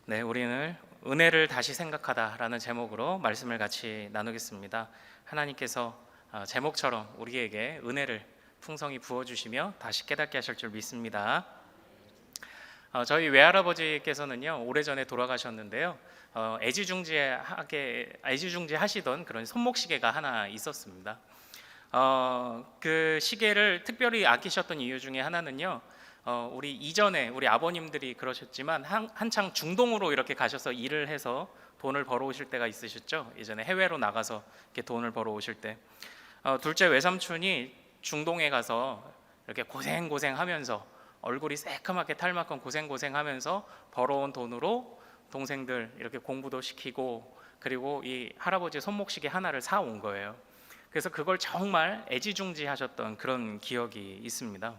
네, 우리는 은혜를 다시 생각하다라는 제목으로 말씀을 같이 나누겠습니다. 하나님께서 제목처럼 우리에게 은혜를 풍성히 부어주시며 다시 깨닫게 하실 줄 믿습니다. 저희 외할아버지께서는요, 오래전에 돌아가셨는데요, 애지중지하시던 그런 손목시계가 하나 있었습니다. 그 시계를 특별히 아끼셨던 이유 중에 하나는요, 우리 이전에 우리 아버님들이 그러셨지만 한창 중동으로 이렇게 가셔서 일을 해서 돈을 벌어오실 때가 있으셨죠. 예전에 해외로 나가서 이렇게 돈을 벌어오실 때 둘째 외삼촌이 중동에 가서 이렇게 고생하면서 얼굴이 새카맣게 탈만큼 고생하면서 벌어온 돈으로 동생들 이렇게 공부도 시키고, 그리고 이 할아버지 손목시계 하나를 사온 거예요. 그래서 그걸 정말 애지중지하셨던 그런 기억이 있습니다.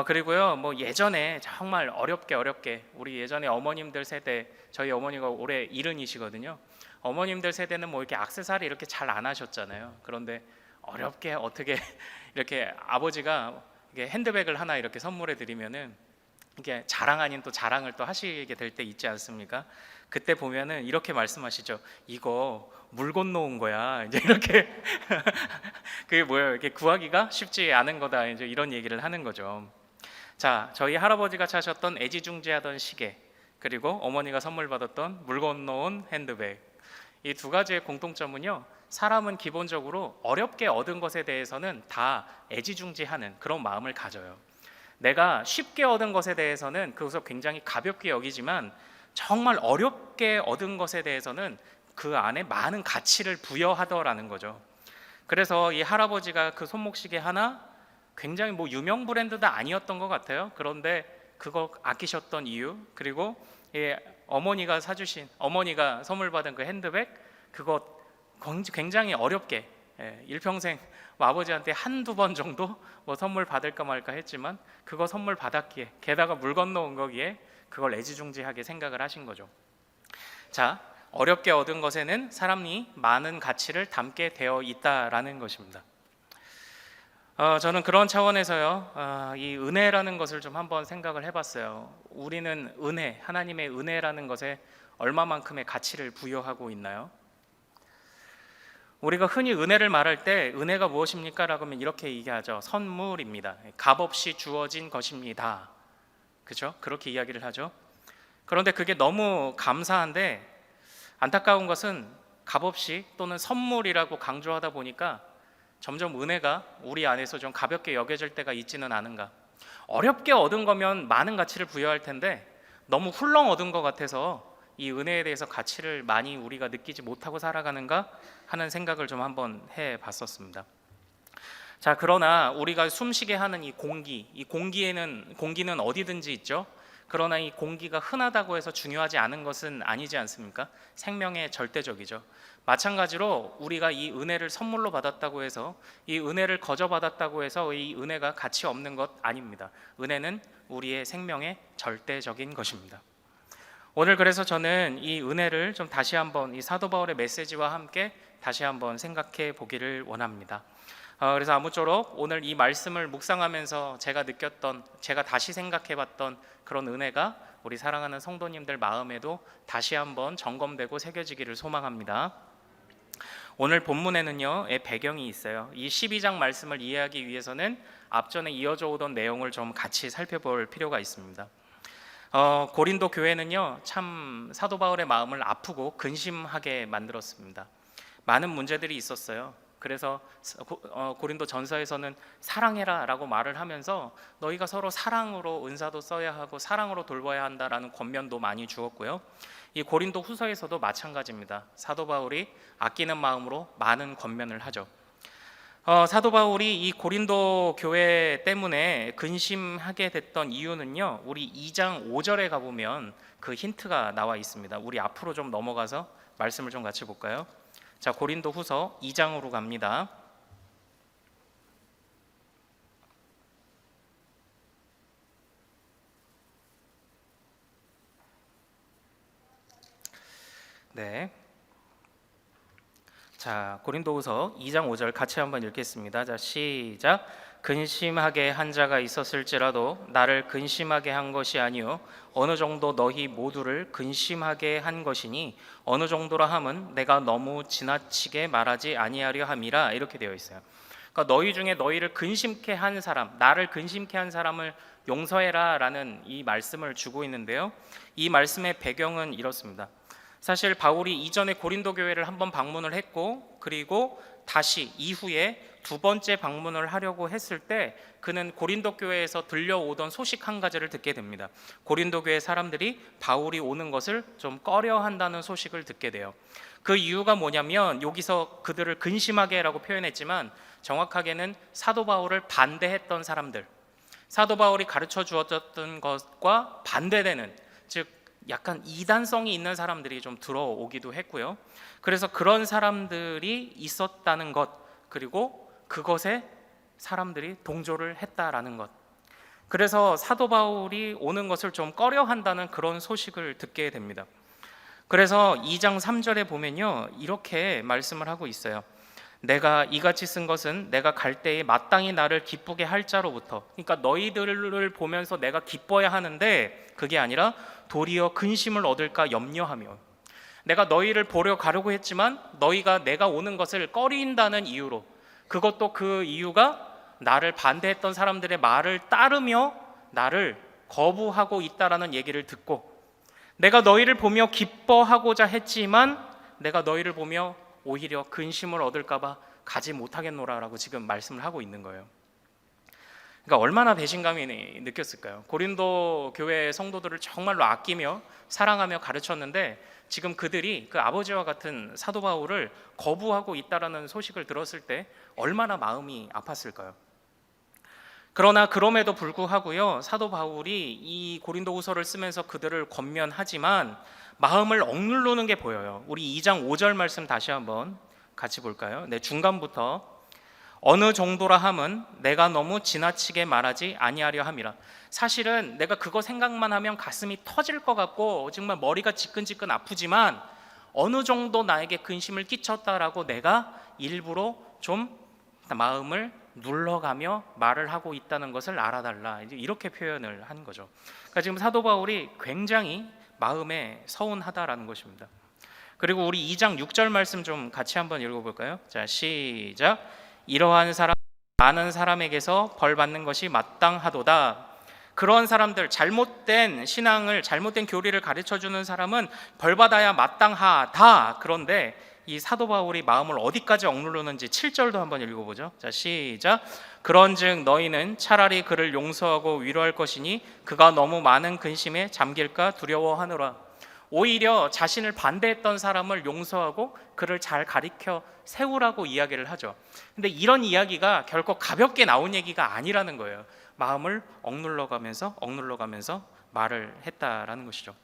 그리고요, 뭐 예전에 정말 어렵게 우리 예전에 어머님들 세대, 저희 어머니가 올해 70이시거든요. 어머님들 세대는 뭐 이렇게 액세서리 이렇게 잘 안 하셨잖아요. 그런데 어렵게 어떻게 이렇게 아버지가 이게 핸드백을 하나 이렇게 선물해 드리면은 이게 자랑 아닌 또 자랑을 또 하시게 될 때 있지 않습니까? 그때 보면은 이렇게 말씀하시죠. 이거 물 건너온 거야. 이제 이렇게 그게 뭐예요? 이렇게 구하기가 쉽지 않은 거다. 이제 이런 얘기를 하는 거죠. 자, 저희 할아버지가 차셨던 애지중지하던 시계, 그리고 어머니가 선물 받았던 물 건너온 핸드백, 이 두 가지의 공통점은요, 사람은 기본적으로 어렵게 얻은 것에 대해서는 다 애지중지하는 그런 마음을 가져요. 내가 쉽게 얻은 것에 대해서는 그것을 굉장히 가볍게 여기지만, 정말 어렵게 얻은 것에 대해서는 그 안에 많은 가치를 부여하더라는 거죠. 그래서 이 할아버지가 그 손목시계 하나, 굉장히 뭐 유명 브랜드도 아니었던 것 같아요. 그런데 그거 아끼셨던 이유, 그리고 어머니가 선물 받은 그 핸드백, 그거 굉장히 어렵게, 일평생 뭐 아버지한테 한두 번 정도 뭐 선물 받을까 말까 했지만 그거 선물 받았기에, 게다가 물 건너온 거기에 그걸 애지중지하게 생각을 하신 거죠. 자, 어렵게 얻은 것에는 사람이 많은 가치를 담게 되어 있다라는 것입니다. 저는 그런 차원에서요, 이 은혜라는 것을 좀 한번 생각을 해봤어요. 우리는 하나님의 은혜라는 것에 얼마만큼의 가치를 부여하고 있나요? 우리가 흔히 은혜를 말할 때 은혜가 무엇입니까? 라고 하면 이렇게 얘기하죠. 선물입니다. 값없이 주어진 것입니다. 그죠? 그렇게 이야기를 하죠. 그런데 그게 너무 감사한데 안타까운 것은 값없이 또는 선물이라고 강조하다 보니까 점점 은혜가 우리 안에서 좀 가볍게 여겨질 때가 있지는 않은가. 어렵게 얻은 거면 많은 가치를 부여할 텐데 너무 훌렁 얻은 것 같아서 이 은혜에 대해서 가치를 많이 우리가 느끼지 못하고 살아가는가 하는 생각을 좀 한번 해봤었습니다. 자, 그러나 우리가 숨쉬게 하는 이 공기는 어디든지 있죠. 그러나 이 공기가 흔하다고 해서 중요하지 않은 것은 아니지 않습니까? 생명의 절대적이죠. 마찬가지로 우리가 이 은혜를 선물로 받았다고 해서, 이 은혜를 거저 받았다고 해서 이 은혜가 가치 없는 것 아닙니다. 은혜는 우리의 생명의 절대적인 것입니다. 오늘 그래서 저는 이 은혜를 좀 다시 한번 이 사도 바울의 메시지와 함께 다시 한번 생각해 보기를 원합니다. 그래서 아무쪼록 오늘 이 말씀을 묵상하면서 제가 다시 생각해봤던 그런 은혜가 우리 사랑하는 성도님들 마음에도 다시 한번 점검되고 새겨지기를 소망합니다. 오늘 본문에는요, 배경이 있어요. 이 12장 말씀을 이해하기 위해서는 앞전에 이어져 오던 내용을 좀 같이 살펴볼 필요가 있습니다. 고린도 교회는요, 참 사도 바울의 마음을 아프고 근심하게 만들었습니다. 많은 문제들이 있었어요. 그래서 고린도 전서에서는 사랑해라 라고 말을 하면서 너희가 서로 사랑으로 은사도 써야 하고 사랑으로 돌봐야 한다라는 권면도 많이 주었고요. 이 고린도 후서에서도 마찬가지입니다. 사도 바울이 아끼는 마음으로 많은 권면을 하죠. 사도 바울이 이 고린도 교회 때문에 근심하게 됐던 이유는요, 우리 2장 5절에 가보면 그 힌트가 나와 있습니다. 우리 앞으로 좀 넘어가서 말씀을 좀 같이 볼까요? 자, 고린도 후서 2장으로 갑니다. 네. 자, 고린도후서 2장 5절 같이 한번 읽겠습니다. 자, 시작. 근심하게 한 자가 있었을지라도 나를 근심하게 한 것이 아니요 어느 정도 너희 모두를 근심하게 한 것이니 어느 정도라 함은 내가 너무 지나치게 말하지 아니하려 함이라 이렇게 되어 있어요. 그러니까 너희 중에 너희를 근심케 한 사람, 나를 근심케 한 사람을 용서해라라는 이 말씀을 주고 있는데요. 이 말씀의 배경은 이렇습니다. 사실 바울이 이전에 고린도 교회를 한번 방문을 했고 그리고 다시 이후에 두 번째 방문을 하려고 했을 때 그는 고린도 교회에서 들려오던 소식 한 가지를 듣게 됩니다. 고린도 교회 사람들이 바울이 오는 것을 좀 꺼려한다는 소식을 듣게 돼요. 그 이유가 뭐냐면 여기서 그들을 근심하게라고 표현했지만 정확하게는 사도 바울을 반대했던 사람들, 사도 바울이 가르쳐 주었던 것과 반대되는, 즉 약간 이단성이 있는 사람들이 좀 들어오기도 했고요. 그래서 그런 사람들이 있었다는 것, 그리고 그것에 사람들이 동조를 했다라는 것, 그래서 사도 바울이 오는 것을 좀 꺼려한다는 그런 소식을 듣게 됩니다. 그래서 2장 3절에 보면요, 이렇게 말씀을 하고 있어요. 내가 이같이 쓴 것은 내가 갈 때에 마땅히 나를 기쁘게 할 자로부터, 그러니까 너희들을 보면서 내가 기뻐야 하는데 그게 아니라 도리어 근심을 얻을까 염려하며, 내가 너희를 보러 가려고 했지만 너희가 내가 오는 것을 꺼린다는 이유로, 그것도 그 이유가 나를 반대했던 사람들의 말을 따르며 나를 거부하고 있다라는 얘기를 듣고, 내가 너희를 보며 기뻐하고자 했지만 내가 너희를 보며 오히려 근심을 얻을까 봐 가지 못하겠노라라고 지금 말씀을 하고 있는 거예요. 그러니까 얼마나 배신감이 느꼈을까요? 고린도 교회 성도들을 정말로 아끼며 사랑하며 가르쳤는데 지금 그들이 그 아버지와 같은 사도 바울을 거부하고 있다라는 소식을 들었을 때 얼마나 마음이 아팠을까요? 그러나 그럼에도 불구하고요, 사도 바울이 이 고린도후서를 쓰면서 그들을 권면하지만 마음을 억누르는 게 보여요. 우리 2장 5절 말씀 다시 한번 같이 볼까요? 네, 중간부터 어느 정도라 함은 내가 너무 지나치게 말하지 아니하려 함이라. 사실은 내가 그거 생각만 하면 가슴이 터질 것 같고 정말 머리가 지끈지끈 아프지만 어느 정도 나에게 근심을 끼쳤다라고 내가 일부러 좀 마음을 눌러가며 말을 하고 있다는 것을 알아달라, 이제 이렇게 표현을 한 거죠. 그러니까 지금 사도 바울이 굉장히 마음에 서운하다라는 것입니다. 그리고 우리 2장 6절 말씀 좀 같이 한번 읽어볼까요? 자, 시작. 이러한 사람 많은 사람에게서 벌 받는 것이 마땅하도다. 그런 사람들, 잘못된 신앙을, 잘못된 교리를 가르쳐주는 사람은 벌 받아야 마땅하다. 그런데 이 사도 바울이 마음을 어디까지 억누르는지 7절도 한번 읽어보죠. 자, 시작. 그런즉 너희는 차라리 그를 용서하고 위로할 것이니 그가 너무 많은 근심에 잠길까 두려워하노라. 오히려 자신을 반대했던 사람을 용서하고 그를 잘 가리켜 세우라고 이야기를 하죠. 근데 이런 이야기가 결코 가볍게 나온 얘기가 아니라는 거예요. 마음을 억눌러가면서 말을 했다라는 것이죠.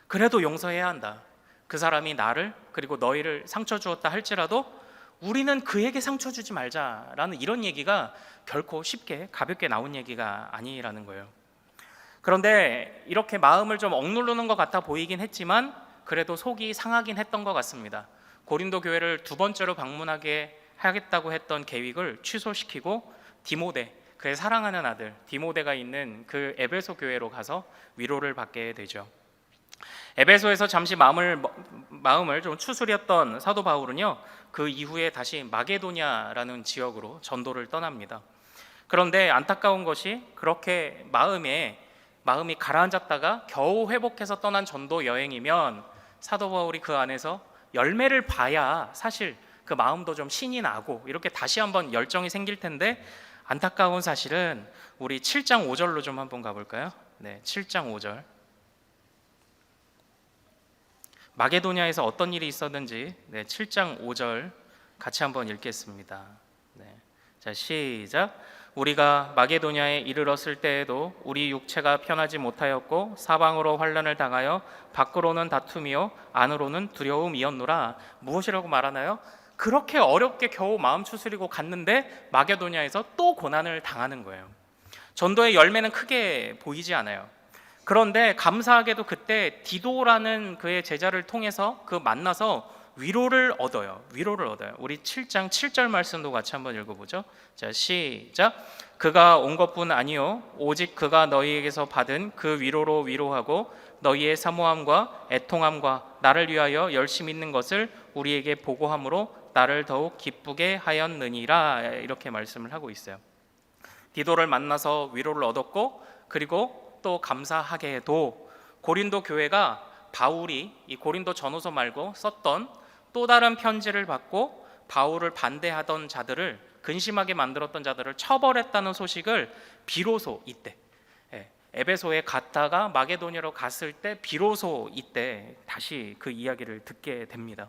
그래도 용서해야 한다. 그 사람이 나를, 그리고 너희를 상처 주었다 할지라도 우리는 그에게 상처 주지 말자라는 이런 얘기가 결코 쉽게 가볍게 나온 얘기가 아니라는 거예요. 그런데 이렇게 마음을 좀 억누르는 것 같아 보이긴 했지만 그래도 속이 상하긴 했던 것 같습니다. 고린도 교회를 두 번째로 방문하게 하겠다고 했던 계획을 취소시키고 디모데, 그의 사랑하는 아들 디모데가 있는 그 에베소 교회로 가서 위로를 받게 되죠. 에베소에서 잠시 마음을 좀 추스렸던 사도 바울은요, 그 이후에 다시 마게도냐라는 지역으로 전도를 떠납니다. 그런데 안타까운 것이 그렇게 마음이 가라앉았다가 겨우 회복해서 떠난 전도 여행이면 사도 바울이 그 안에서 열매를 봐야 사실 그 마음도 좀 신이 나고 이렇게 다시 한번 열정이 생길 텐데, 안타까운 사실은 우리 7장 5절로 좀 한번 가볼까요? 네, 7장 5절. 마게도냐에서 어떤 일이 있었는지 7장 5절 같이 한번 읽겠습니다. 자, 시작. 우리가 마게도냐에 이르렀을 때에도 우리 육체가 편하지 못하였고 사방으로 환난을 당하여 밖으로는 다툼이요 안으로는 두려움이었노라. 무엇이라고 말하나요? 그렇게 어렵게 겨우 마음 추스리고 갔는데 마게도냐에서 또 고난을 당하는 거예요. 전도의 열매는 크게 보이지 않아요. 그런데 감사하게도 그때 디도라는 그의 제자를 통해서 만나서 위로를 얻어요. 위로를 얻어요. 우리 7장 7절 말씀도 같이 한번 읽어보죠. 자, 시작. 그가 온 것뿐 아니요 오직 그가 너희에게서 받은 그 위로로 위로하고 너희의 사모함과 애통함과 나를 위하여 열심 있는 것을 우리에게 보고함으로 나를 더욱 기쁘게 하였느니라. 이렇게 말씀을 하고 있어요. 디도를 만나서 위로를 얻었고, 그리고 또 감사하게도 고린도 교회가 바울이 이 고린도 전후서 말고 썼던 또 다른 편지를 받고 바울을 반대하던 자들을, 근심하게 만들었던 자들을 처벌했다는 소식을 비로소 이때, 에베소에 갔다가 마게도냐로 갔을 때 비로소 이때 다시 그 이야기를 듣게 됩니다.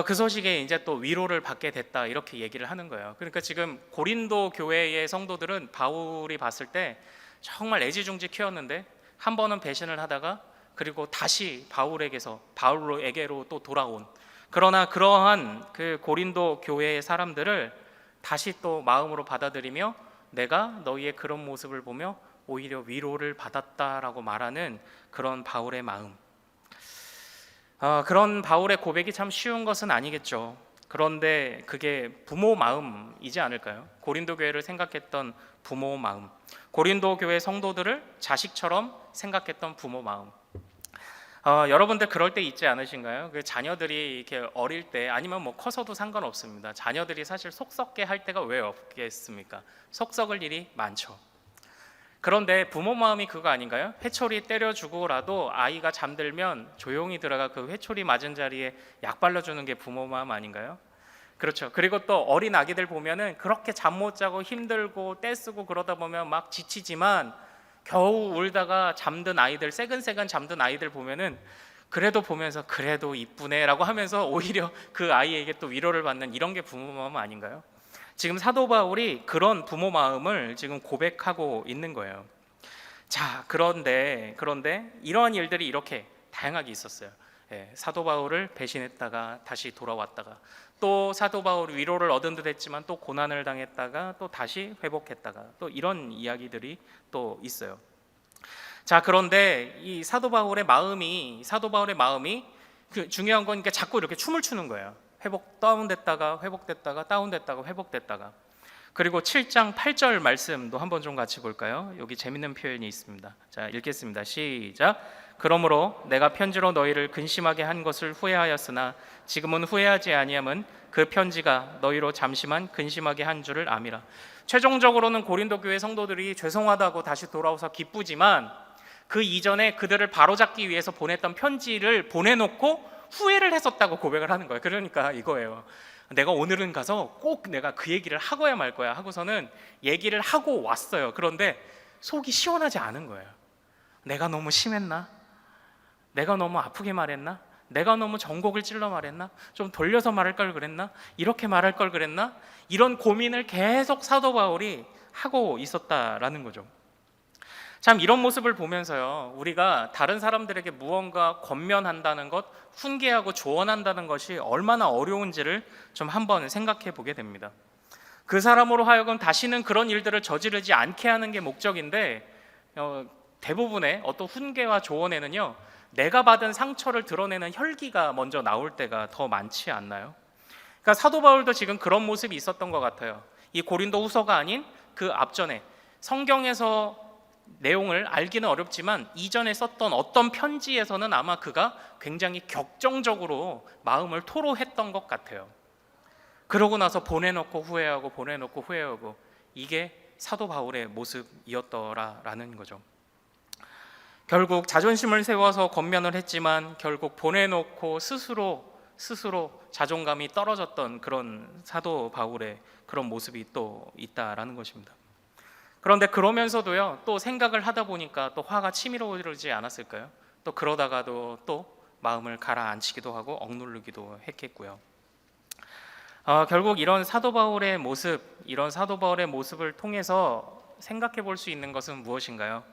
그 소식에 이제 또 위로를 받게 됐다, 이렇게 얘기를 하는 거예요. 그러니까 지금 고린도 교회의 성도들은 바울이 봤을 때 정말 애지중지 키웠는데 한 번은 배신을 하다가 그리고 다시 바울에게로 또 돌아온, 그러나 그러한 그 고린도 교회의 사람들을 다시 또 마음으로 받아들이며 내가 너희의 그런 모습을 보며 오히려 위로를 받았다라고 말하는 그런 바울의 마음. 그런 바울의 고백이 참 쉬운 것은 아니겠죠. 그런데 그게 부모 마음이지 않을까요? 고린도 교회를 생각했던 부모 마음, 고린도 교회 성도들을 자식처럼 생각했던 부모 마음. 여러분들 그럴 때 있지 않으신가요? 그 자녀들이 이렇게 어릴 때, 아니면 뭐 커서도 상관없습니다. 자녀들이 사실 속 썩게 할 때가 왜 없겠습니까? 속 썩을 일이 많죠. 그런데 부모 마음이 그거 아닌가요? 회초리 때려주고라도 아이가 잠들면 조용히 들어가 그 회초리 맞은 자리에 약 발라주는 게 부모 마음 아닌가요? 그렇죠. 그리고 또 어린 아기들 보면은 그렇게 잠 못 자고 힘들고 떼쓰고 그러다 보면 막 지치지만 겨우 울다가 잠든 아이들, 새근새근 잠든 아이들 보면은 그래도 보면서 그래도 이쁘네라고 하면서 오히려 그 아이에게 또 위로를 받는, 이런 게 부모 마음 아닌가요? 지금 사도 바울이 그런 부모 마음을 지금 고백하고 있는 거예요. 자, 그런데 이러한 일들이 이렇게 다양하게 있었어요. 사도 바울을 배신했다가 다시 돌아왔다가, 또 사도 바울이 위로를 얻은 듯 했지만 또 고난을 당했다가 또 다시 회복했다가, 또 이런 이야기들이 또 있어요. 자, 그런데 이 사도 바울의 마음이 그 중요한 거니까 자꾸 이렇게 춤을 추는 거예요. 다운됐다가 회복됐다가 다운됐다가 회복됐다가. 그리고 7장 8절 말씀도 한번 좀 같이 볼까요? 여기 재밌는 표현이 있습니다. 자, 읽겠습니다. 시작. 그러므로 내가 편지로 너희를 근심하게 한 것을 후회하였으나 지금은 후회하지 아니함은 그 편지가 너희로 잠시만 근심하게 한 줄을 암이라. 최종적으로는 고린도 교회 성도들이 죄송하다고 다시 돌아와서 기쁘지만 그 이전에 그들을 바로잡기 위해서 보냈던 편지를 보내놓고 후회를 했었다고 고백을 하는 거예요. 그러니까 이거예요. 내가 오늘은 가서 꼭 내가 그 얘기를 하고야 말 거야 하고서는 얘기를 하고 왔어요. 그런데 속이 시원하지 않은 거예요. 내가 너무 심했나? 내가 너무 아프게 말했나? 내가 너무 전곡을 찔러 말했나? 좀 돌려서 말할 걸 그랬나? 이렇게 말할 걸 그랬나? 이런 고민을 계속 사도 바울이 하고 있었다라는 거죠. 참, 이런 모습을 보면서요, 우리가 다른 사람들에게 무언가 권면한다는 것, 훈계하고 조언한다는 것이 얼마나 어려운지를 좀 한번 생각해 보게 됩니다. 그 사람으로 하여금 다시는 그런 일들을 저지르지 않게 하는 게 목적인데, 대부분의 어떤 훈계와 조언에는요, 내가 받은 상처를 드러내는 혈기가 먼저 나올 때가 더 많지 않나요? 그러니까 사도 바울도 지금 그런 모습이 있었던 것 같아요. 이 고린도 후서가 아닌 그 앞전에 성경에서 내용을 알기는 어렵지만 이전에 썼던 어떤 편지에서는 아마 그가 굉장히 격정적으로 마음을 토로했던 것 같아요. 그러고 나서 보내놓고 후회하고, 이게 사도 바울의 모습이었더라라는 거죠. 결국 자존심을 세워서 권면을 했지만 결국 보내놓고 스스로 자존감이 떨어졌던 그런 사도 바울의 그런 모습이 또 있다라는 것입니다. 그런데 그러면서도요, 또 생각을 하다 보니까 또 화가 치밀어오르지 않았을까요? 또 그러다가도 또 마음을 가라앉히기도 하고 억누르기도 했겠고요. 결국 이런 사도 바울의 모습을 통해서 생각해 볼 수 있는 것은 무엇인가요?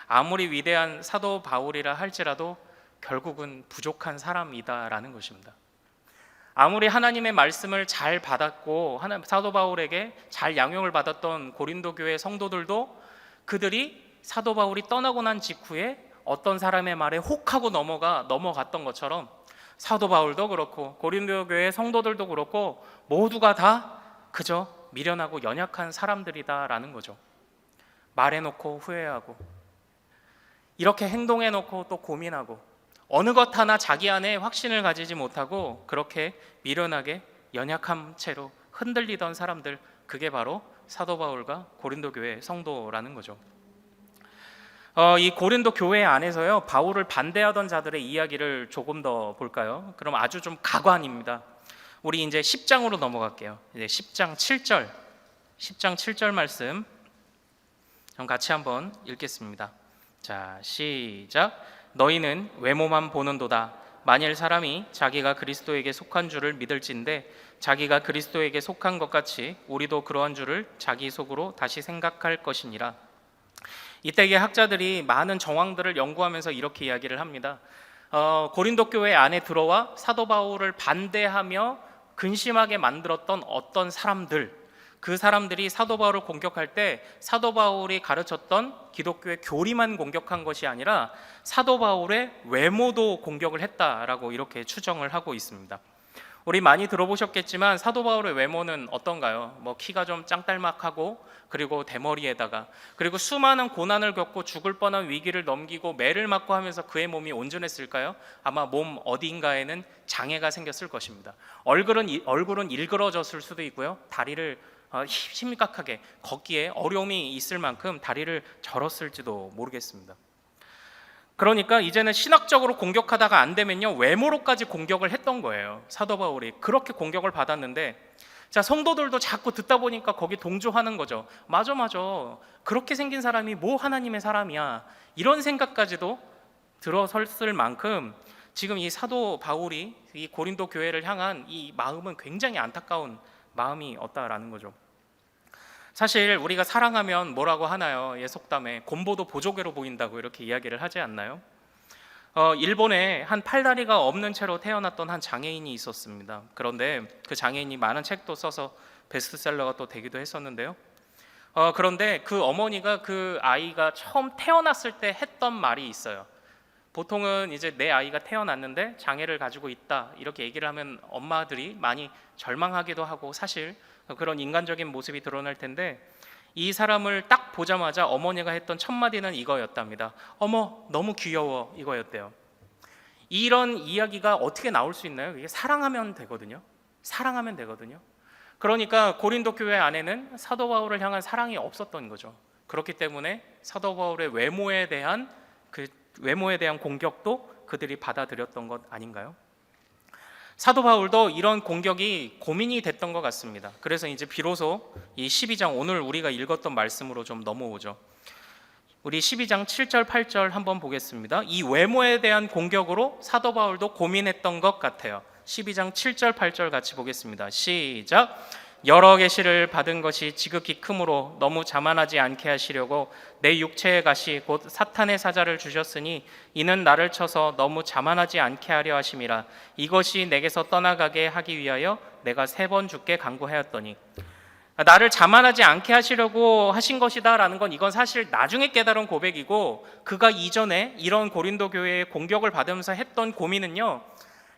아무리 위대한 사도 바울이라 할지라도 결국은 부족한 사람이다라는 것입니다. 아무리 하나님의 말씀을 잘 받았고 사도 바울에게 잘 양용을 받았던 고린도 교회 성도들도 그들이 사도 바울이 떠나고 난 직후에 어떤 사람의 말에 혹하고 넘어갔던 것처럼 사도 바울도 그렇고 고린도 교회 성도들도 그렇고 모두가 다 그저 미련하고 연약한 사람들이다라는 거죠. 말해놓고 후회하고, 이렇게 행동해놓고 또 고민하고, 어느 것 하나 자기 안에 확신을 가지지 못하고 그렇게 미련하게 연약한 채로 흔들리던 사람들, 그게 바로 사도 바울과 고린도 교회 성도라는 거죠. 이 고린도 교회 안에서요, 바울을 반대하던 자들의 이야기를 조금 더 볼까요? 그럼 아주 좀 가관입니다. 우리 이제 10장으로 넘어갈게요. 이제 10장 7절 말씀 좀 같이 한번 읽겠습니다. 자, 시작. 너희는 외모만 보는도다. 만일 사람이 자기가 그리스도에게 속한 줄을 믿을진데 자기가 그리스도에게 속한 것 같이 우리도 그러한 줄을 자기 속으로 다시 생각할 것이니라. 이때의 학자들이 많은 정황들을 연구하면서 이렇게 이야기를 합니다. 고린도 교회 안에 들어와 사도 바울을 반대하며 근심하게 만들었던 어떤 사람들, 그 사람들이 사도 바울을 공격할 때 사도 바울이 가르쳤던 기독교의 교리만 공격한 것이 아니라 사도 바울의 외모도 공격을 했다라고 이렇게 추정을 하고 있습니다. 우리 많이 들어보셨겠지만 사도 바울의 외모는 어떤가요? 키가 좀 짱딸막하고, 그리고 대머리에다가, 그리고 수많은 고난을 겪고 죽을 뻔한 위기를 넘기고 매를 맞고 하면서 그의 몸이 온전했을까요? 아마 몸 어딘가에는 장애가 생겼을 것입니다. 얼굴은 일그러졌을 수도 있고요. 다리를 심각하게 걷기에 어려움이 있을 만큼 다리를 절었을지도 모르겠습니다. 그러니까 이제는 신학적으로 공격하다가 안 되면요, 외모로까지 공격을 했던 거예요. 사도 바울이 그렇게 공격을 받았는데, 자, 성도들도 자꾸 듣다 보니까 거기 동조하는 거죠. 맞아, 그렇게 생긴 사람이 뭐 하나님의 사람이야, 이런 생각까지도 들어섰을 만큼 지금 이 사도 바울이 이 고린도 교회를 향한 이 마음은 굉장히 안타까운 마음이었다라는 거죠. 사실 우리가 사랑하면 뭐라고 하나요? 속담에 곰보도 보조개로 보인다고 이렇게 이야기를 하지 않나요? 일본에 한 팔다리가 없는 채로 태어났던 한 장애인이 있었습니다. 그런데 그 장애인이 많은 책도 써서 베스트셀러가 또 되기도 했었는데요. 그런데 그 어머니가 그 아이가 처음 태어났을 때 했던 말이 있어요. 보통은 이제 내 아이가 태어났는데 장애를 가지고 있다 이렇게 얘기를 하면 엄마들이 많이 절망하기도 하고 사실 그런 인간적인 모습이 드러날 텐데, 이 사람을 딱 보자마자 어머니가 했던 첫 마디는 이거였답니다. 어머, 너무 귀여워, 이거였대요. 이런 이야기가 어떻게 나올 수 있나요? 이게 사랑하면 되거든요. 그러니까 고린도 교회 안에는 사도 바울을 향한 사랑이 없었던 거죠. 그렇기 때문에 사도 바울의 외모에 대한 공격도 그들이 받아들였던 것 아닌가요? 사도 바울도 이런 공격이 고민이 됐던 것 같습니다. 그래서 이제 비로소 이 12장, 오늘 우리가 읽었던 말씀으로 좀 넘어오죠. 우리 12장 7절 8절 한번 보겠습니다. 이 외모에 대한 공격으로 사도 바울도 고민했던 것 같아요. 12장 7절 8절 같이 보겠습니다. 시작. 여러 계시를 받은 것이 지극히 크므로 너무 자만하지 않게 하시려고 내 육체의 가시 곧 사탄의 사자를 주셨으니 이는 나를 쳐서 너무 자만하지 않게 하려 하심이라. 이것이 내게서 떠나가게 하기 위하여 내가 3번 주께 간구하였더니. 나를 자만하지 않게 하시려고 하신 것이다 라는 건, 이건 사실 나중에 깨달은 고백이고, 그가 이전에 이런 고린도 교회의 공격을 받으면서 했던 고민은요,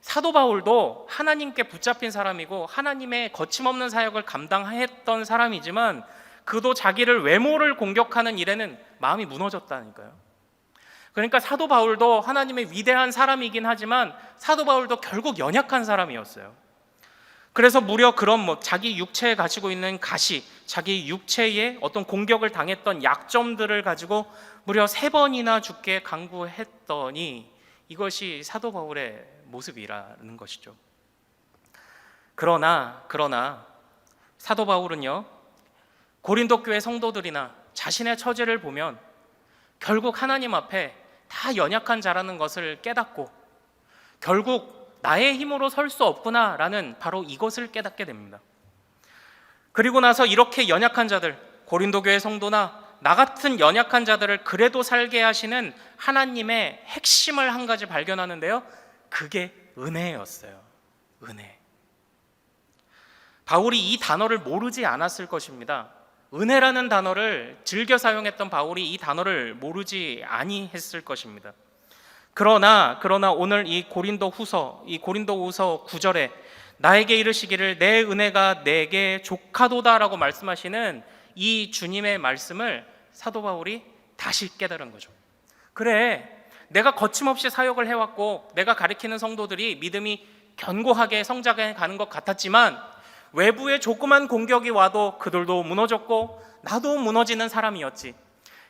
사도 바울도 하나님께 붙잡힌 사람이고 하나님의 거침없는 사역을 감당했던 사람이지만 그도 자기를 외모를 공격하는 일에는 마음이 무너졌다니까요. 그러니까 사도 바울도 하나님의 위대한 사람이긴 하지만 사도 바울도 결국 연약한 사람이었어요. 그래서 무려 그런 자기 육체에 가지고 있는 가시, 자기 육체에 어떤 공격을 당했던 약점들을 가지고 무려 3번이나 주께 간구했더니 이것이 사도 바울의 모습이라는 것이죠. 그러나 사도 바울은요, 고린도 교회 성도들이나 자신의 처지를 보면 결국 하나님 앞에 다 연약한 자라는 것을 깨닫고 결국 나의 힘으로 설 수 없구나라는 바로 이것을 깨닫게 됩니다. 그리고 나서 이렇게 연약한 자들, 고린도 교회 성도나 나 같은 연약한 자들을 그래도 살게 하시는 하나님의 핵심을 한 가지 발견하는데요, 그게 은혜였어요. 은혜. 바울이 이 단어를 모르지 않았을 것입니다. 은혜라는 단어를 즐겨 사용했던 바울이 이 단어를 모르지 아니했을 것입니다. 그러나 오늘 이 고린도후서 9절에 나에게 이르시기를 내 은혜가 내게 족하도다라고 말씀하시는 이 주님의 말씀을 사도 바울이 다시 깨달은 거죠. 그래, 내가 거침없이 사역을 해왔고 내가 가리키는 성도들이 믿음이 견고하게 성장해 가는 것 같았지만 외부의 조그만 공격이 와도 그들도 무너졌고 나도 무너지는 사람이었지.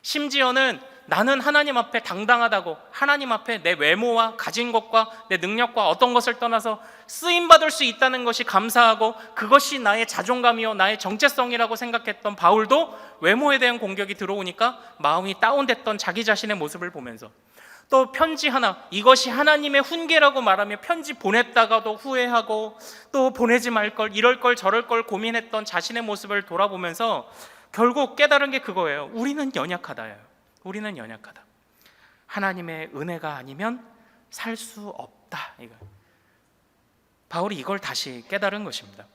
심지어는 나는 하나님 앞에 당당하다고, 하나님 앞에 내 외모와 가진 것과 내 능력과 어떤 것을 떠나서 쓰임받을 수 있다는 것이 감사하고 그것이 나의 자존감이요 나의 정체성이라고 생각했던 바울도 외모에 대한 공격이 들어오니까 마음이 다운됐던 자기 자신의 모습을 보면서, 또 편지 하나, 이것이 하나님의 훈계라고 말하며 편지 보냈다가도 후회하고 또 보내지 말 걸, 이럴 걸 저럴 걸 고민했던 자신의 모습을 돌아보면서 결국 깨달은 게 그거예요. 우리는 연약하다예요. 우리는 연약하다. 하나님의 은혜가 아니면 살 수 없다. 바울이 이걸 다시 깨달은 것입니다.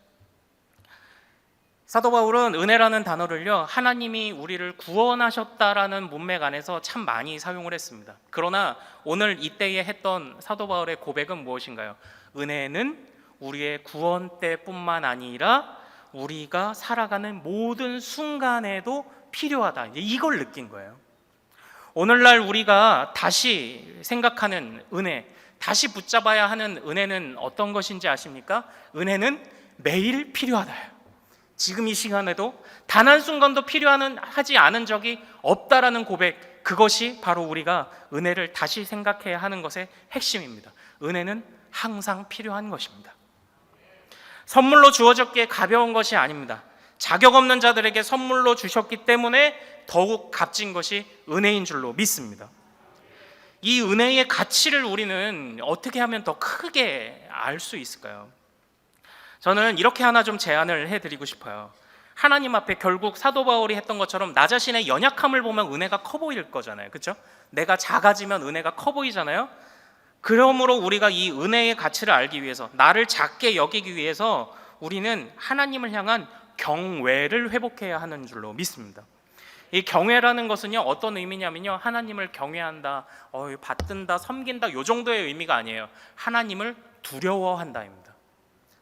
사도 바울은 은혜라는 단어를요, 하나님이 우리를 구원하셨다라는 문맥 안에서 참 많이 사용을 했습니다. 그러나 오늘 이때에 했던 사도 바울의 고백은 무엇인가요? 은혜는 우리의 구원 때뿐만 아니라 우리가 살아가는 모든 순간에도 필요하다. 이걸 느낀 거예요. 오늘날 우리가 다시 생각하는 은혜, 다시 붙잡아야 하는 은혜는 어떤 것인지 아십니까? 은혜는 매일 필요하다. 지금 이 시간에도 단 한순간도 필요하지 않은 적이 없다라는 고백, 그것이 바로 우리가 은혜를 다시 생각해야 하는 것의 핵심입니다. 은혜는 항상 필요한 것입니다. 선물로 주어졌기에 가벼운 것이 아닙니다. 자격 없는 자들에게 선물로 주셨기 때문에 더욱 값진 것이 은혜인 줄로 믿습니다. 이 은혜의 가치를 우리는 어떻게 하면 더 크게 알 수 있을까요? 저는 이렇게 하나 좀 제안을 해드리고 싶어요. 하나님 앞에 결국 사도 바울이 했던 것처럼 나 자신의 연약함을 보면 은혜가 커 보일 거잖아요. 그렇죠? 내가 작아지면 은혜가 커 보이잖아요. 그러므로 우리가 이 은혜의 가치를 알기 위해서, 나를 작게 여기기 위해서 우리는 하나님을 향한 경외를 회복해야 하는 줄로 믿습니다. 이 경외라는 것은요, 어떤 의미냐면요, 하나님을 경외한다, 받든다, 섬긴다, 이 정도의 의미가 아니에요. 하나님을 두려워한다입니다.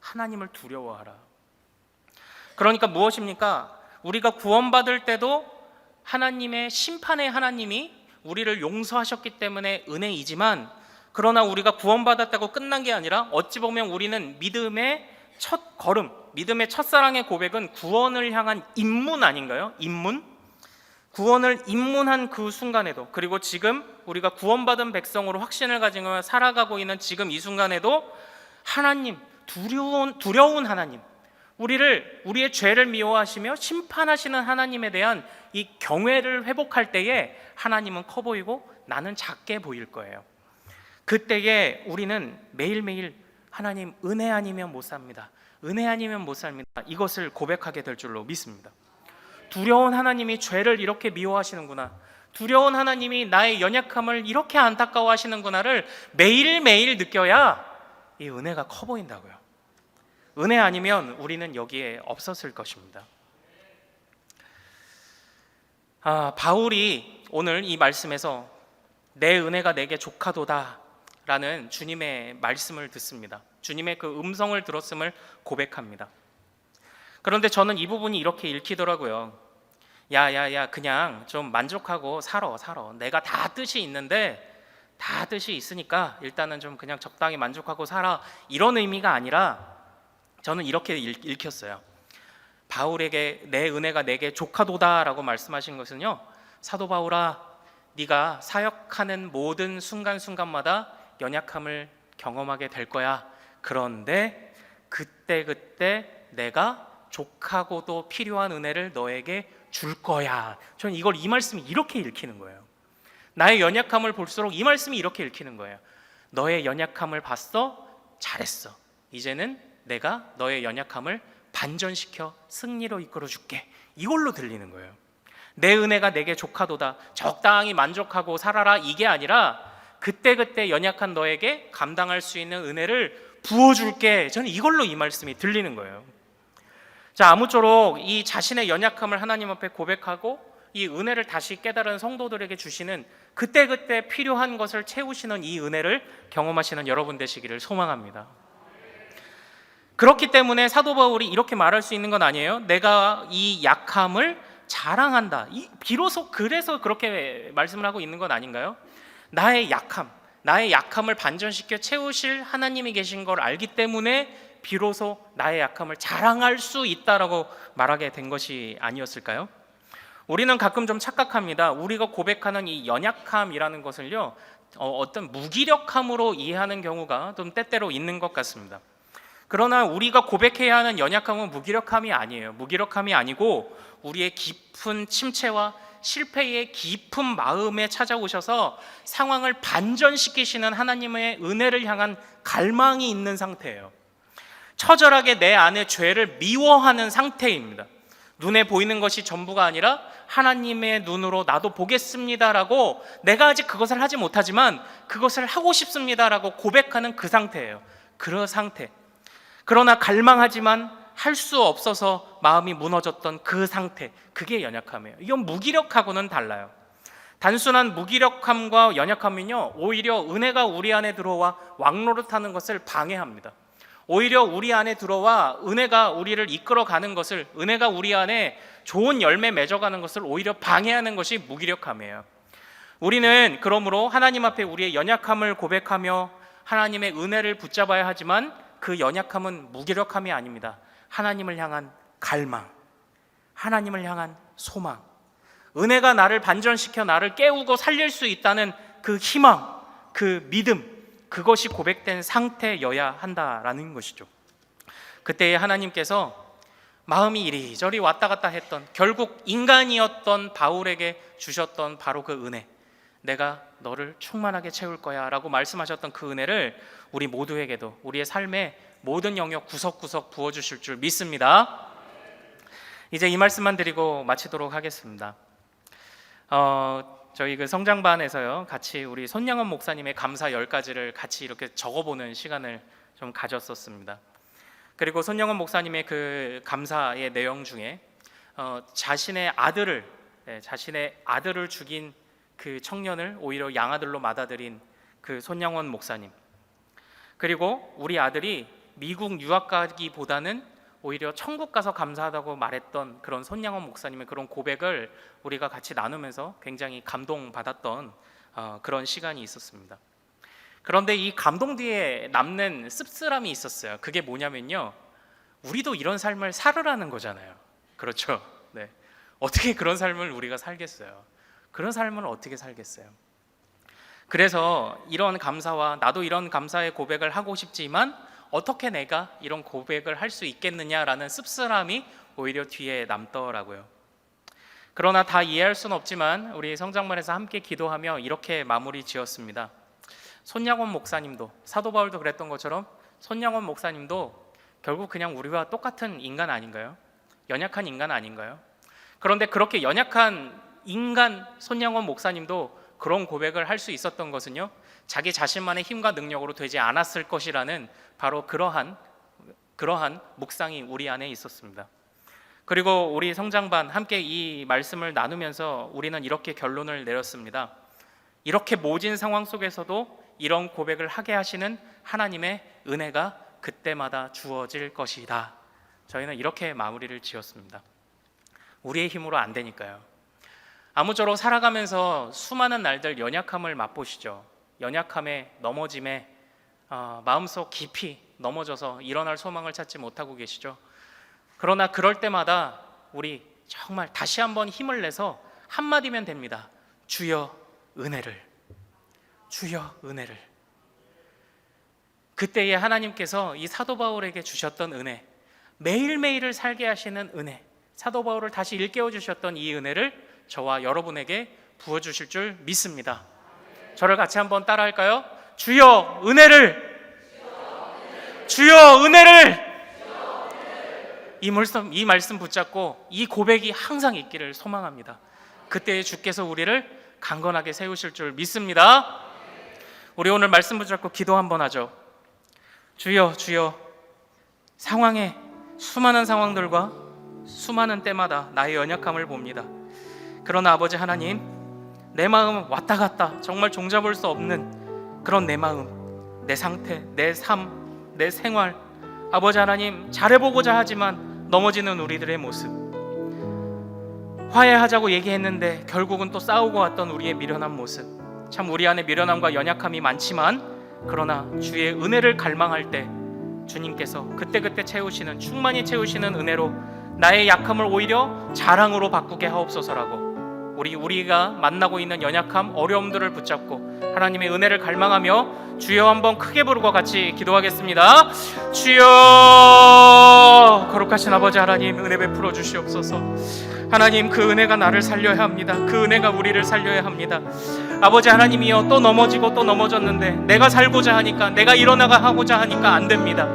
하나님을 두려워하라. 그러니까 무엇입니까? 우리가 구원받을 때도 하나님의 심판의 하나님이 우리를 용서하셨기 때문에 은혜이지만, 그러나 우리가 구원받았다고 끝난 게 아니라 어찌 보면 우리는 믿음의 첫 걸음, 믿음의 첫사랑의 고백은 구원을 향한 입문 아닌가요? 입문? 구원을 입문한 그 순간에도, 그리고 지금 우리가 구원받은 백성으로 확신을 가지고 살아가고 있는 지금 이 순간에도 하나님, 두려운 하나님, 우리의 죄를 미워하시며 심판하시는 하나님에 대한 이 경외를 회복할 때에 하나님은 커 보이고 나는 작게 보일 거예요. 그때에 우리는 매일매일 하나님, 은혜 아니면 못 삽니다. 은혜 아니면 못 삽니다. 이것을 고백하게 될 줄로 믿습니다. 두려운 하나님이 죄를 이렇게 미워하시는구나, 두려운 하나님이 나의 연약함을 이렇게 안타까워하시는구나를 매일매일 느껴야 이 은혜가 커 보인다고요. 은혜 아니면 우리는 여기에 없었을 것입니다. 바울이 오늘 이 말씀에서 내 은혜가 내게 족하도다 라는 주님의 말씀을 듣습니다. 주님의 그 음성을 들었음을 고백합니다. 그런데 저는 이 부분이 이렇게 읽히더라고요. 야, 그냥 좀 만족하고 살아. 내가 다 뜻이 있는데, 다 뜻이 있으니까 일단은 좀 그냥 적당히 만족하고 살아, 이런 의미가 아니라 저는 이렇게 읽혔어요. 바울에게 내 은혜가 내게 족하도다 라고 말씀하신 것은요, 사도 바울아, 네가 사역하는 모든 순간순간마다 연약함을 경험하게 될 거야. 그런데 그때 내가 족하고도 필요한 은혜를 너에게 줄 거야. 저는 이 말씀이 이렇게 읽히는 거예요. 나의 연약함을 볼수록 이 말씀이 이렇게 읽히는 거예요. 너의 연약함을 봤어? 잘했어. 이제는 내가 너의 연약함을 반전시켜 승리로 이끌어 줄게. 이걸로 들리는 거예요. 내 은혜가 내게 족하도다, 적당히 만족하고 살아라, 이게 아니라 그때 연약한 너에게 감당할 수 있는 은혜를 부어줄게. 저는 이걸로 이 말씀이 들리는 거예요. 자, 아무쪼록 이 자신의 연약함을 하나님 앞에 고백하고 이 은혜를 다시 깨달은 성도들에게 주시는 그때그때 필요한 것을 채우시는 이 은혜를 경험하시는 여러분 되시기를 소망합니다. 그렇기 때문에 사도 바울이 이렇게 말할 수 있는 건 아니에요. 내가 이 약함을 자랑한다. 비로소 그래서 그렇게 말씀을 하고 있는 건 아닌가요? 나의 약함을 반전시켜 채우실 하나님이 계신 걸 알기 때문에 비로소 나의 약함을 자랑할 수 있다라고 말하게 된 것이 아니었을까요? 우리는 가끔 좀 착각합니다. 우리가 고백하는 이 연약함이라는 것을요, 어떤 무기력함으로 이해하는 경우가 좀 때때로 있는 것 같습니다. 그러나 우리가 고백해야 하는 연약함은 무기력함이 아니에요. 무기력함이 아니고 우리의 깊은 침체와 실패의 깊은 마음에 찾아오셔서 상황을 반전시키시는 하나님의 은혜를 향한 갈망이 있는 상태예요. 처절하게 내 안에 죄를 미워하는 상태입니다. 눈에 보이는 것이 전부가 아니라 하나님의 눈으로 나도 보겠습니다라고, 내가 아직 그것을 하지 못하지만 그것을 하고 싶습니다라고 고백하는 그 상태예요. 그 상태. 그러나 갈망하지만 할 수 없어서 마음이 무너졌던 그 상태, 그게 연약함이에요. 이건 무기력하고는 달라요. 단순한 무기력함과 연약함은요, 오히려 은혜가 우리 안에 들어와 왕노릇하는 것을 방해합니다. 오히려 우리 안에 들어와 은혜가 우리를 이끌어가는 것을, 은혜가 우리 안에 좋은 열매 맺어가는 것을 오히려 방해하는 것이 무기력함이에요. 우리는 그러므로 하나님 앞에 우리의 연약함을 고백하며 하나님의 은혜를 붙잡아야 하지만 그 연약함은 무기력함이 아닙니다. 하나님을 향한 갈망, 하나님을 향한 소망, 은혜가 나를 반전시켜 나를 깨우고 살릴 수 있다는 그 희망, 그 믿음, 그것이 고백된 상태여야 한다라는 것이죠. 그때 하나님께서 마음이 이리저리 왔다 갔다 했던, 결국 인간이었던 바울에게 주셨던 바로 그 은혜, 내가 너를 충만하게 채울 거야 라고 말씀하셨던 그 은혜를 우리 모두에게도 우리의 삶의 모든 영역 구석구석 부어주실 줄 믿습니다. 이제 이 말씀만 드리고 마치도록 하겠습니다. 저희 그 성장반에서요, 같이 우리 손양원 목사님의 감사 10가지를 같이 이렇게 적어보는 시간을 좀 가졌었습니다. 그리고 손양원 목사님의 그 감사의 내용 중에 자신의 아들을 죽인 그 청년을 오히려 양아들로 받아들인 그 손양원 목사님, 그리고 우리 아들이 미국 유학 가기보다는 오히려 천국 가서 감사하다고 말했던 그런 손양원 목사님의 그런 고백을 우리가 같이 나누면서 굉장히 감동받았던 그런 시간이 있었습니다. 그런데 이 감동 뒤에 남는 씁쓸함이 있었어요. 그게 뭐냐면요, 우리도 이런 삶을 살으라는 거잖아요. 그렇죠? 네. 어떻게 그런 삶을 우리가 살겠어요? 그런 삶을 어떻게 살겠어요? 그래서 이런 감사와, 나도 이런 감사의 고백을 하고 싶지만 어떻게 내가 이런 고백을 할 수 있겠느냐라는 씁쓸함이 오히려 뒤에 남더라고요. 그러나 다 이해할 수는 없지만 우리 성장반에서 함께 기도하며 이렇게 마무리 지었습니다. 손양원 목사님도, 사도 바울도 그랬던 것처럼 손양원 목사님도 결국 그냥 우리와 똑같은 인간 아닌가요? 연약한 인간 아닌가요? 그런데 그렇게 연약한 인간 손양원 목사님도 그런 고백을 할 수 있었던 것은요, 자기 자신만의 힘과 능력으로 되지 않았을 것이라는 바로 그러한 묵상이 우리 안에 있었습니다. 그리고 우리 성장반 함께 이 말씀을 나누면서 우리는 이렇게 결론을 내렸습니다. 이렇게 모진 상황 속에서도 이런 고백을 하게 하시는 하나님의 은혜가 그때마다 주어질 것이다. 저희는 이렇게 마무리를 지었습니다. 우리의 힘으로 안 되니까요. 아무쪼록 살아가면서 수많은 날들 연약함을 맛보시죠. 연약함에, 넘어짐에 마음속 깊이 넘어져서 일어날 소망을 찾지 못하고 계시죠. 그러나 그럴 때마다 우리 정말 다시 한번 힘을 내서 한마디면 됩니다. 주여 은혜를, 주여 은혜를. 그때에 하나님께서 이 사도 바울에게 주셨던 은혜, 매일매일을 살게 하시는 은혜, 사도 바울을 다시 일깨워 주셨던 이 은혜를 저와 여러분에게 부어주실 줄 믿습니다. 저를 같이 한번 따라 할까요? 주여 은혜를, 주여 은혜를. 이 말씀 붙잡고 이 고백이 항상 있기를 소망합니다. 그때에 주께서 우리를 강건하게 세우실 줄 믿습니다. 우리 오늘 말씀 붙잡고 기도 한번 하죠. 주여, 주여, 상황에, 수많은 상황들과 수많은 때마다 나의 연약함을 봅니다. 그러나 아버지 하나님, 내 마음은 왔다 갔다 정말 종잡을 수 없는 그런 내 마음, 내 상태, 내 삶, 내 생활, 아버지 하나님, 잘해보고자 하지만 넘어지는 우리들의 모습, 화해하자고 얘기했는데 결국은 또 싸우고 왔던 우리의 미련한 모습, 참 우리 안에 미련함과 연약함이 많지만 그러나 주의 은혜를 갈망할 때 주님께서 그때그때 채우시는, 충만히 채우시는 은혜로 나의 약함을 오히려 자랑으로 바꾸게 하옵소서라고, 우리가 만나고 있는 연약함, 어려움들을 붙잡고 하나님의 은혜를 갈망하며 주여 한번 크게 부르고 같이 기도하겠습니다. 주여, 거룩하신 아버지 하나님, 은혜 베풀어 주시옵소서. 하나님, 그 은혜가 나를 살려야 합니다. 그 은혜가 우리를 살려야 합니다. 아버지 하나님이여, 또 넘어지고 또 넘어졌는데 내가 살고자 하니까, 내가 일어나가 하고자 하니까 안 됩니다.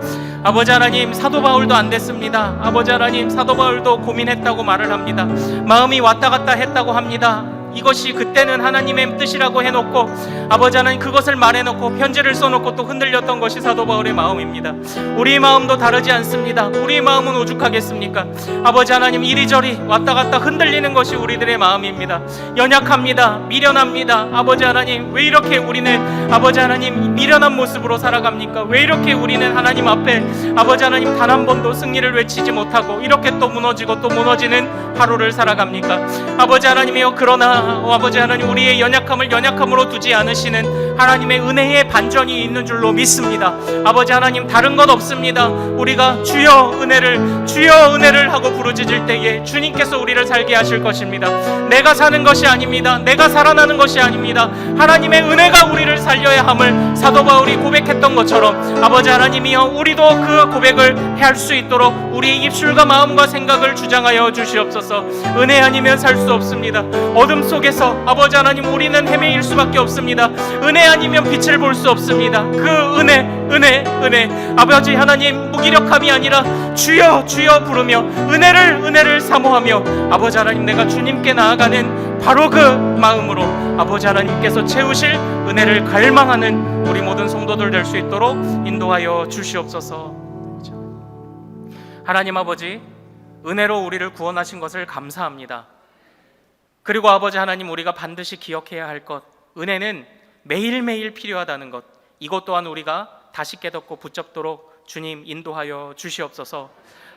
아버지 하나님, 사도 바울도 안 됐습니다. 아버지 하나님, 사도 바울도 고민했다고 말을 합니다. 마음이 왔다 갔다 했다고 합니다. 이것이 그때는 하나님의 뜻이라고 해놓고 아버지 하나님 그것을 말해놓고 편지를 써놓고 또 흔들렸던 것이 사도 바울의 마음입니다. 우리 마음도 다르지 않습니다. 우리 마음은 오죽하겠습니까? 아버지 하나님, 이리저리 왔다 갔다 흔들리는 것이 우리들의 마음입니다. 연약합니다. 미련합니다. 아버지 하나님, 왜 이렇게 우리는 아버지 하나님 미련한 모습으로 살아갑니까? 왜 이렇게 우리는 하나님 앞에 아버지 하나님 단 한 번도 승리를 외치지 못하고 이렇게 또 무너지고 또 무너지는 하루를 살아갑니까? 아버지 하나님이여, 그러나 아버지 하나님, 우리의 연약함을 연약함으로 두지 않으시는 하나님의 은혜의 반전이 있는 줄로 믿습니다. 아버지 하나님, 다른 것 없습니다. 우리가 주여 은혜를, 주여 은혜를 하고 부르짖을 때에 주님께서 우리를 살게 하실 것입니다. 내가 사는 것이 아닙니다. 내가 살아나는 것이 아닙니다. 하나님의 은혜가 우리를 살려야 함을 사도 바울이 고백했던 것처럼 아버지 하나님이여, 우리도 그 고백을 할 수 있도록 우리의 입술과 마음과 생각을 주장하여 주시옵소서. 은혜 아니면 살 수 없습니다. 어둠 속에서 아버지 하나님, 우리는 헤매일 수밖에 없습니다. 은혜 아니면 빛을 볼 수 없습니다. 그 은혜 아버지 하나님, 무기력함이 아니라 주여 주여 부르며 은혜를 사모하며 아버지 하나님, 내가 주님께 나아가는 바로 그 마음으로 아버지 하나님께서 채우실 은혜를 갈망하는 우리 모든 성도들 될 수 있도록 인도하여 주시옵소서. 하나님 아버지, 은혜로 우리를 구원하신 것을 감사합니다. 그리고 아버지 하나님, 우리가 반드시 기억해야 할 것, 은혜는 매일매일 필요하다는 것, 이것 또한 우리가 다시 깨닫고 붙잡도록 주님 인도하여 주시옵소서.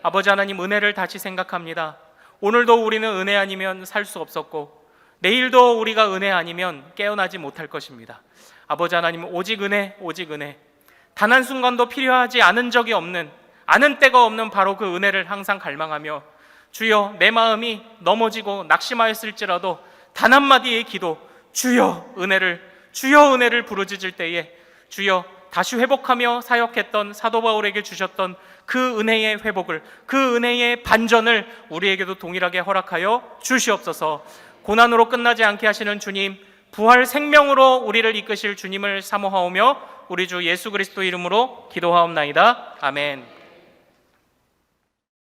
아버지 하나님, 은혜를 다시 생각합니다. 오늘도 우리는 은혜 아니면 살 수 없었고 내일도 우리가 은혜 아니면 깨어나지 못할 것입니다. 아버지 하나님, 오직 은혜, 오직 은혜. 단 한순간도 필요하지 않은 적이 없는, 아는 때가 없는 바로 그 은혜를 항상 갈망하며 주여, 내 마음이 넘어지고 낙심하였을지라도 단 한마디의 기도, 주여 은혜를 부르짖을 때에 주여, 다시 회복하며 사역했던 사도 바울에게 주셨던 그 은혜의 회복을, 그 은혜의 반전을 우리에게도 동일하게 허락하여 주시옵소서. 고난으로 끝나지 않게 하시는 주님, 부활 생명으로 우리를 이끄실 주님을 사모하오며 우리 주 예수 그리스도 이름으로 기도하옵나이다. 아멘.